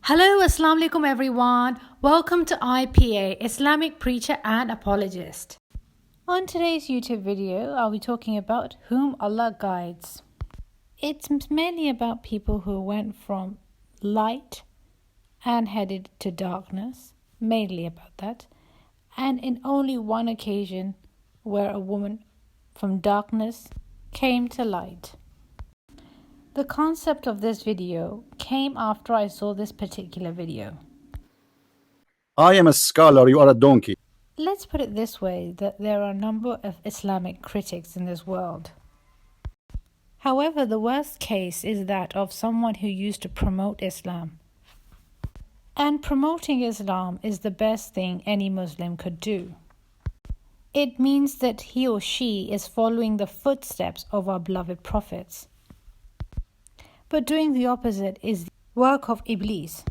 Hello, Assalamu alaikum everyone. Welcome to IPA, Islamic Preacher and Apologist. On today's YouTube video, I'll be talking about whom Allah guides. It's mainly about people who went from light and headed to darkness, mainly about that, and in only one occasion where a woman from darkness came to light. The concept of this video came after I saw this particular video. I am a scholar, you are a donkey. Let's put it this way, that there are a number of Islamic critics in this world. However, the worst case is that of someone who used to promote Islam. And promoting Islam is the best thing any Muslim could do. It means that he or she is following the footsteps of our beloved prophets. But doing the opposite is the work of Iblis.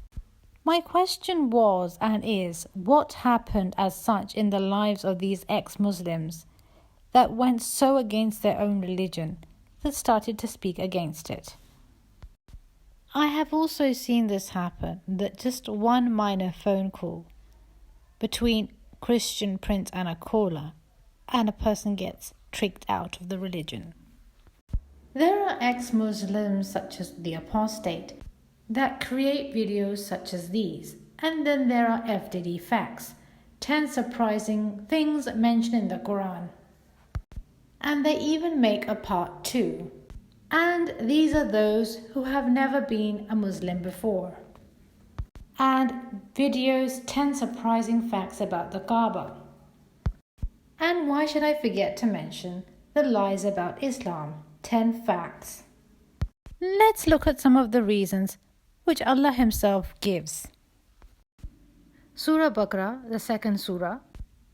My question was and is, what happened as such in the lives of these ex-Muslims that went so against their own religion that started to speak against it? I have also seen this happen, that just one minor phone call between Christian prince and a caller, and a person gets tricked out of the religion. There are ex-Muslims such as the apostate that create videos such as these, and then there are FDD facts, 10 surprising things mentioned in the Quran. And they even make a part 2. And these are those who have never been a Muslim before. And videos 10 surprising facts about the Kaaba. And why should I forget to mention the lies about Islam, 10 facts. Let's look at some of the reasons which Allah Himself gives. Surah Baqarah, the second surah,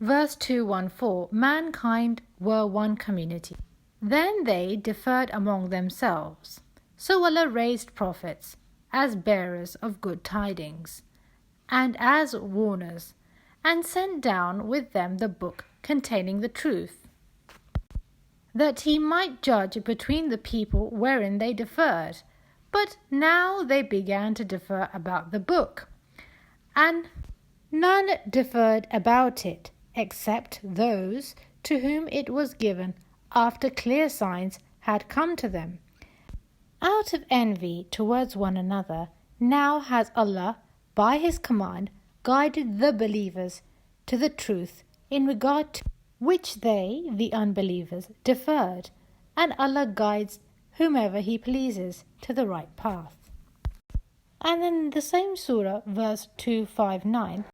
verse 214, mankind were one community. Then they differed among themselves. So Allah raised prophets as bearers of good tidings and as warners, and sent down with them the book containing the truth, that He might judge between the people wherein they differed. But now they began to differ about the book, and none differed about it, except those to whom it was given after clear signs had come to them. Out of envy towards one another, now has Allah, by His command, guided the believers to the truth in regard to which they, the unbelievers, differed, and Allah guides whomever He pleases to the right path. And then the same surah, verse 259,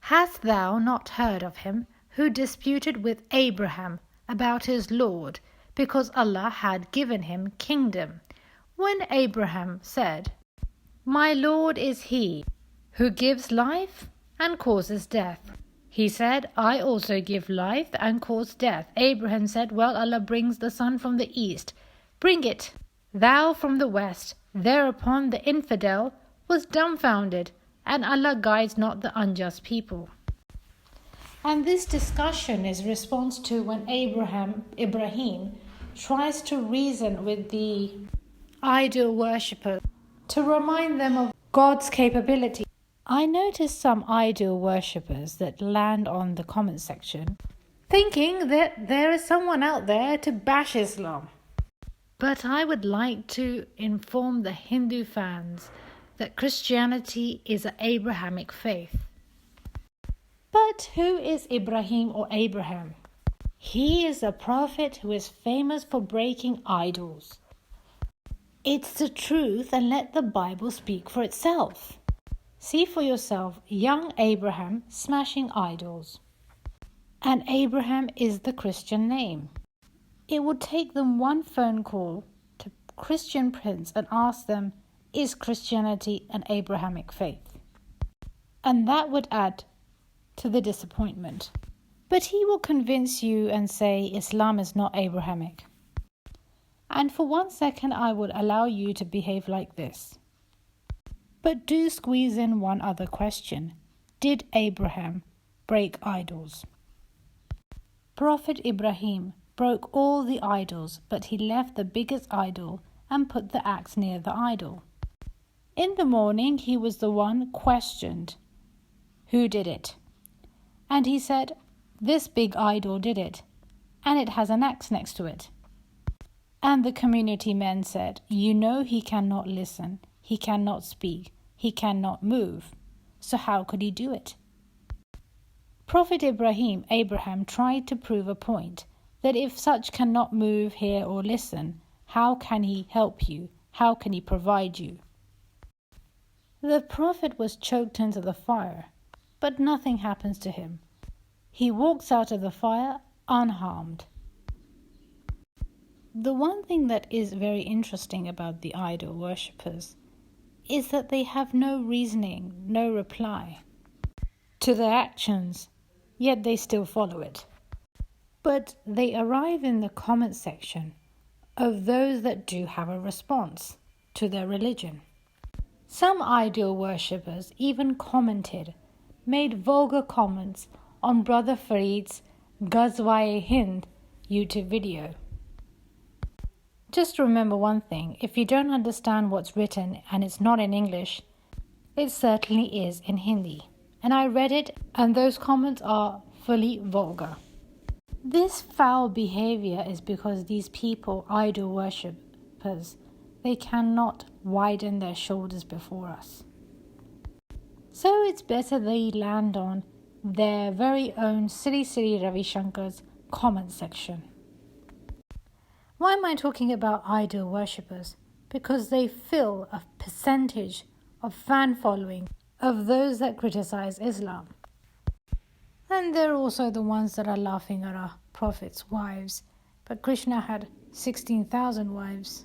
hast thou not heard of him who disputed with Abraham about his Lord, because Allah had given him kingdom, when Abraham said, My Lord is He who gives life and causes death. He said, I also give life and cause death. Abraham said, Well, Allah brings the sun from the east. Bring it, thou from the west. Thereupon the infidel was dumbfounded, and Allah guides not the unjust people. And this discussion is response to when Ibrahim tries to reason with the idol worshippers to remind them of God's capability. I noticed some idol worshippers that land on the comment section thinking that there is someone out there to bash Islam. But I would like to inform the Hindu fans that Christianity is an Abrahamic faith. But who is Ibrahim or Abraham? He is a prophet who is famous for breaking idols. It's the truth, and let the Bible speak for itself. See for yourself young Abraham smashing idols. And Abraham is the Christian name. It would take them one phone call to Christian prince and ask them, is Christianity an Abrahamic faith? And that would add to the disappointment. But he will convince you and say Islam is not Abrahamic. And for 1 second I would allow you to behave like this. But do squeeze in one other question. Did Abraham break idols? Prophet Ibrahim broke all the idols, but he left the biggest idol and put the axe near the idol. In the morning, he was the one questioned, who did it? And he said, this big idol did it, and it has an axe next to it. And the community men said, you know he cannot listen, he cannot speak, he cannot move. So how could he do it? Prophet Abraham tried to prove a point, that if such cannot move, hear or listen, how can he help you? How can he provide you? The prophet was choked into the fire, but nothing happens to him. He walks out of the fire unharmed. The one thing that is very interesting about the idol worshippers is that they have no reasoning, no reply to their actions, yet they still follow it. But they arrive in the comment section of those that do have a response to their religion. Some idol worshippers even made vulgar comments on Brother Farid's Ghazwa-e-Hind YouTube video. Just remember one thing, if you don't understand what's written and it's not in English, it certainly is in Hindi. And I read it, and those comments are fully vulgar. This foul behavior is because these people, idol worshippers, they cannot widen their shoulders before us. So it's better they land on their very own Sri Ravi Shankar's comment section. Why am I talking about idol worshippers? Because they fill a percentage of fan following of those that criticize Islam. And they're also the ones that are laughing at our Prophet's wives. But Krishna had 16,000 wives.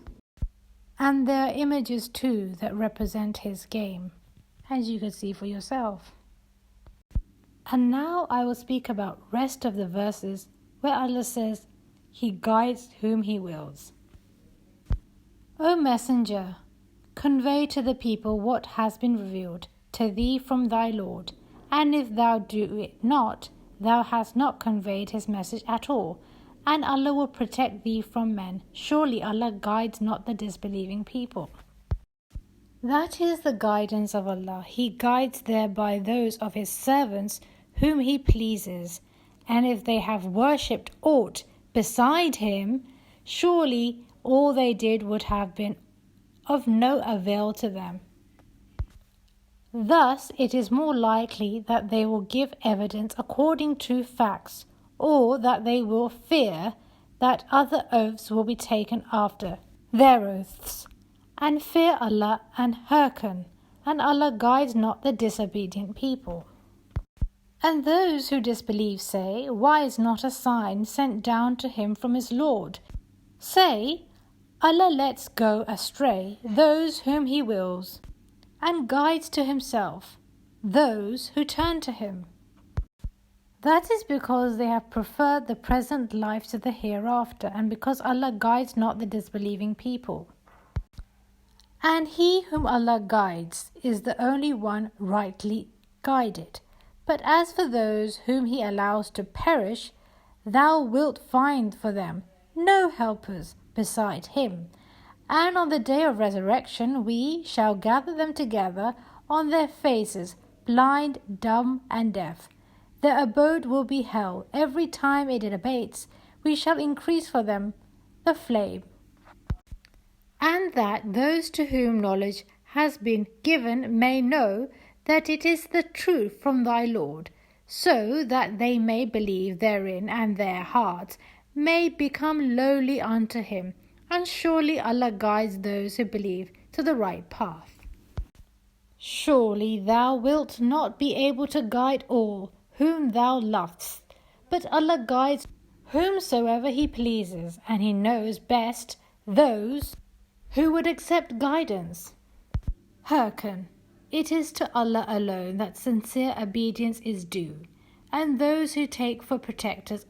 And there are images too that represent his game, as you can see for yourself. And now I will speak about rest of the verses where Allah says, He guides whom He wills. O Messenger, convey to the people what has been revealed to thee from thy Lord, and if thou do it not, thou hast not conveyed His message at all, and Allah will protect thee from men. Surely Allah guides not the disbelieving people. That is the guidance of Allah. He guides thereby those of His servants whom He pleases, and if they have worshipped aught beside Him, surely all they did would have been of no avail to them. Thus it is more likely that they will give evidence according to facts, or that they will fear that other oaths will be taken after their oaths, and fear Allah and hearken, and Allah guides not the disobedient people. And those who disbelieve say, why is not a sign sent down to him from his Lord? Say, Allah lets go astray those whom He wills, and guides to Himself those who turn to Him. That is because they have preferred the present life to the hereafter, and because Allah guides not the disbelieving people. And he whom Allah guides is the only one rightly guided. But as for those whom He allows to perish, thou wilt find for them no helpers beside Him. And on the day of resurrection we shall gather them together on their faces, blind, dumb, and deaf. Their abode will be hell. Every time it abates, we shall increase for them the flame. And that those to whom knowledge has been given may know that it is the truth from thy Lord, so that they may believe therein, and their hearts may become lowly unto Him. And surely Allah guides those who believe to the right path. Surely thou wilt not be able to guide all whom thou lovest, but Allah guides whomsoever He pleases, and He knows best those who would accept guidance. Hearken, it is to Allah alone that sincere obedience is due, and those who take for protectors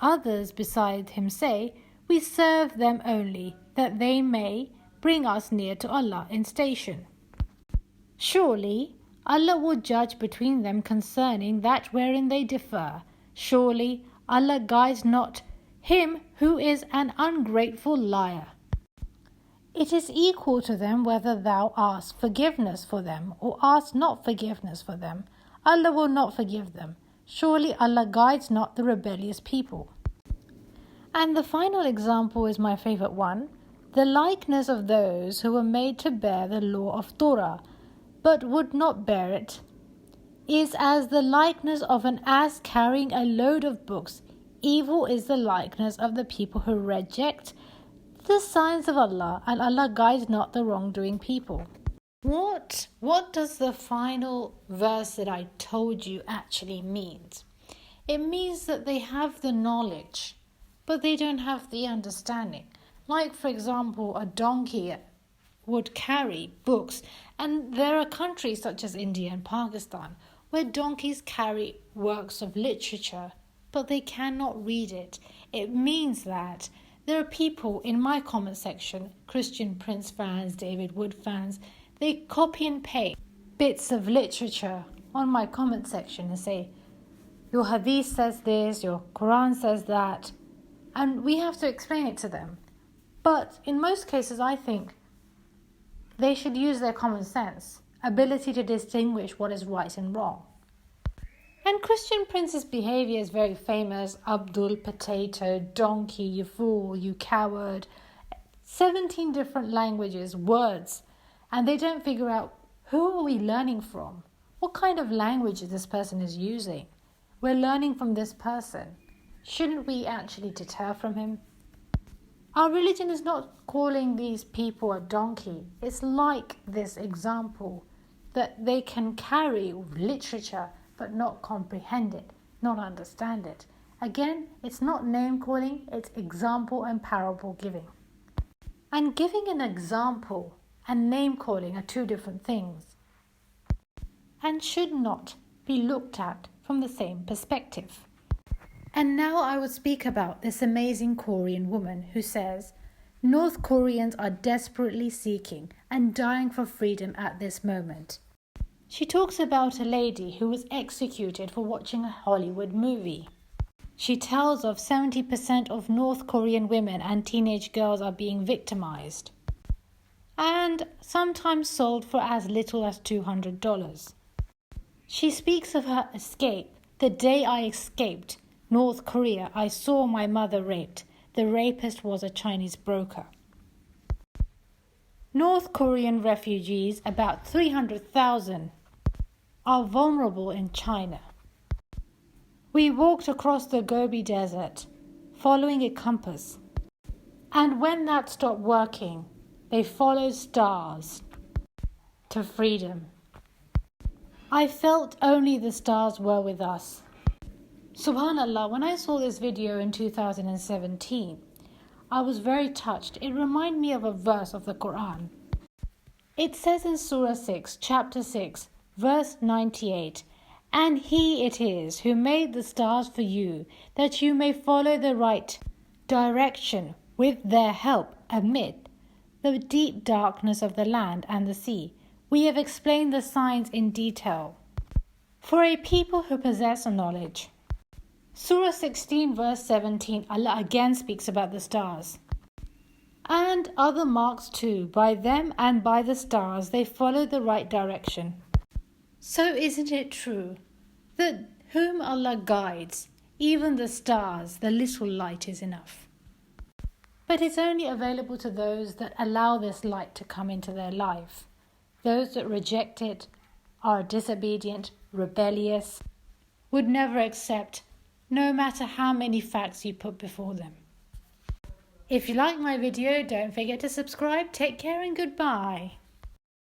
others beside Him say, we serve them only, that they may bring us near to Allah in station. Surely Allah will judge between them concerning that wherein they differ. Surely Allah guides not him who is an ungrateful liar. It is equal to them whether thou ask forgiveness for them or ask not forgiveness for them. Allah will not forgive them. Surely Allah guides not the rebellious people. And the final example is my favorite one. The likeness of those who were made to bear the law of Torah, but would not bear it, is as the likeness of an ass carrying a load of books. Evil is the likeness of the people who reject the signs of Allah, and Allah guides not the wrongdoing people. What does the final verse that I told you actually means? It means that they have the knowledge, but they don't have the understanding. Like, for example, a donkey would carry books, and there are countries such as India and Pakistan where donkeys carry works of literature, but they cannot read it. It means that there are people in my comment section, Christian Prince fans, David Wood fans, they copy and paste bits of literature on my comment section and say, your hadith says this, your Quran says that, and we have to explain it to them. But in most cases, I think they should use their common sense, ability to distinguish what is right and wrong. And Christian Prince's behavior is very famous. Abdul, potato, donkey, you fool, you coward. 17 different languages, words. And they don't figure out, who are we learning from? What kind of language this person is using? We're learning from this person. Shouldn't we actually deter from him? Our religion is not calling these people a donkey. It's like this example that they can carry literature but not comprehend it, not understand it. Again, it's not name calling, it's example and parable giving. And giving an example and name calling are two different things and should not be looked at from the same perspective. And now I will speak about this amazing Korean woman who says, North Koreans are desperately seeking and dying for freedom at this moment. She talks about a lady who was executed for watching a Hollywood movie. She tells of 70% of North Korean women and teenage girls are being victimized and sometimes sold for as little as $200. She speaks of her escape. The day I escaped North Korea, I saw my mother raped. The rapist was a Chinese broker. North Korean refugees, about 300,000, are vulnerable in China. We walked across the Gobi Desert, following a compass. And when that stopped working, they followed stars to freedom. I felt only the stars were with us. Subhanallah, when I saw this video in 2017, I was very touched. It reminded me of a verse of the Quran. It says in Surah 6, chapter 6, verse 98, and He it is who made the stars for you, that you may follow the right direction with their help amid the deep darkness of the land and the sea. We have explained the signs in detail for a people who possess knowledge. Surah 16 verse 17, Allah again speaks about the stars. And other marks too, by them and by the stars they follow the right direction. So isn't it true that whom Allah guides, even the stars, the little light is enough? But it's only available to those that allow this light to come into their life. Those that reject it, are disobedient, rebellious, would never accept, no matter how many facts you put before them. If you like my video, don't forget to subscribe. Take care and goodbye.